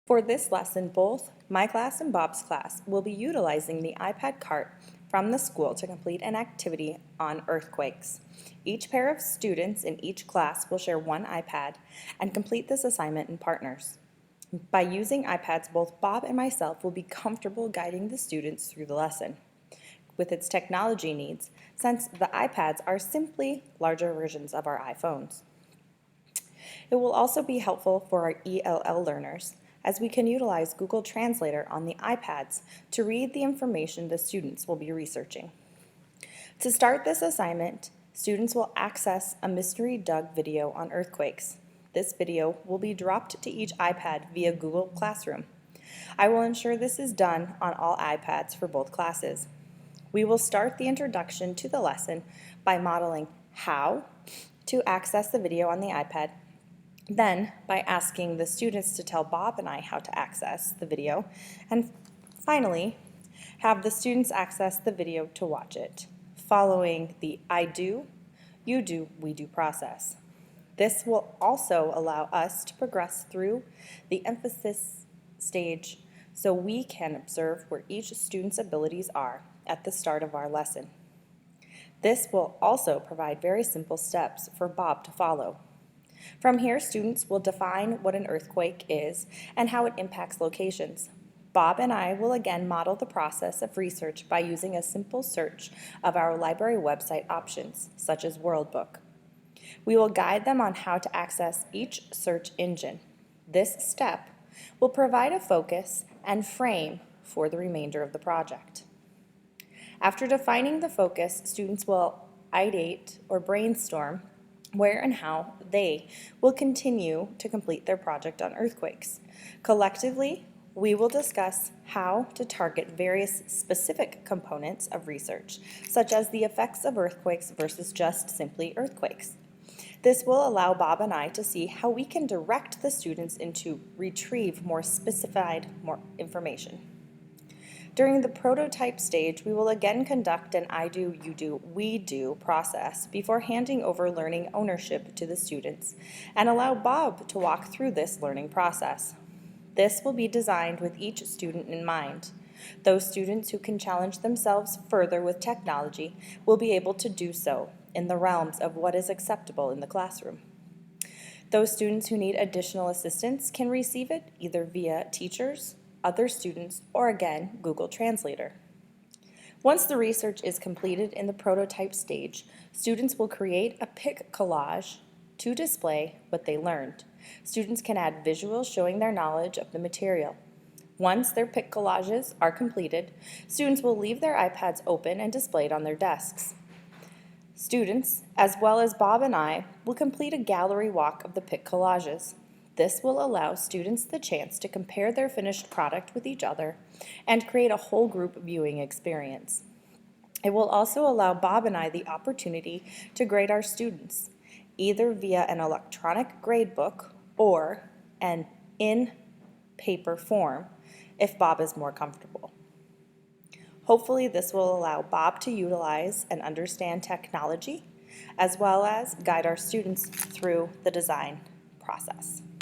For this lesson, both my class and Bob's class will be utilizing the iPad cart from the school to complete an activity on earthquakes. Each pair of students in each class will share one iPad and complete this assignment in partners. By using iPads, both Bob and myself will be comfortable guiding the students through the lesson with its technology needs, since the iPads are simply larger versions of our iPhones. It will also be helpful for our ELL learners, as we can utilize Google Translator on the iPads to read the information the students will be researching. To start this assignment, students will access a Mystery Doug video on earthquakes. This video will be dropped to each iPad via Google Classroom. I will ensure this is done on all iPads for both classes. We will start the introduction to the lesson by modeling how to access the video on the iPad, then by asking the students to tell Bob and I how to access the video, and finally, have the students access the video to watch it, following the I do, you do, we do process. This will also allow us to progress through the emphasis stage so we can observe where each student's abilities are at the start of our lesson. This will also provide very simple steps for Bob to follow. From here, students will define what an earthquake is and how it impacts locations. Bob and I will again model the process of research by using a simple search of our library website options, such as World Book. We will guide them on how to access each search engine. This step will provide a focus and frame for the remainder of the project. After defining the focus, students will ideate or brainstorm where and how they will continue to complete their project on earthquakes. Collectively, we will discuss how to target various specific components of research, such as the effects of earthquakes versus just simply earthquakes. This will allow Bob and I to see how we can direct the students into retrieve more specified information. During the prototype stage, we will again conduct an I do, you do, we do process before handing over learning ownership to the students and allow Bob to walk through this learning process. This will be designed with each student in mind. Those students who can challenge themselves further with technology will be able to do so in the realms of what is acceptable in the classroom. Those students who need additional assistance can receive it either via teachers, other students, or again, Google Translator. Once the research is completed in the prototype stage, students will create a pic collage to display what they learned. Students can add visuals showing their knowledge of the material. Once their pic collages are completed, students will leave their iPads open and displayed on their desks. Students, as well as Bob and I, will complete a gallery walk of the pic collages. This will allow students the chance to compare their finished product with each other and create a whole group viewing experience. It will also allow Bob and I the opportunity to grade our students, either via an electronic grade book or an in-paper form, if Bob is more comfortable. Hopefully, this will allow Bob to utilize and understand technology, as well as guide our students through the design process.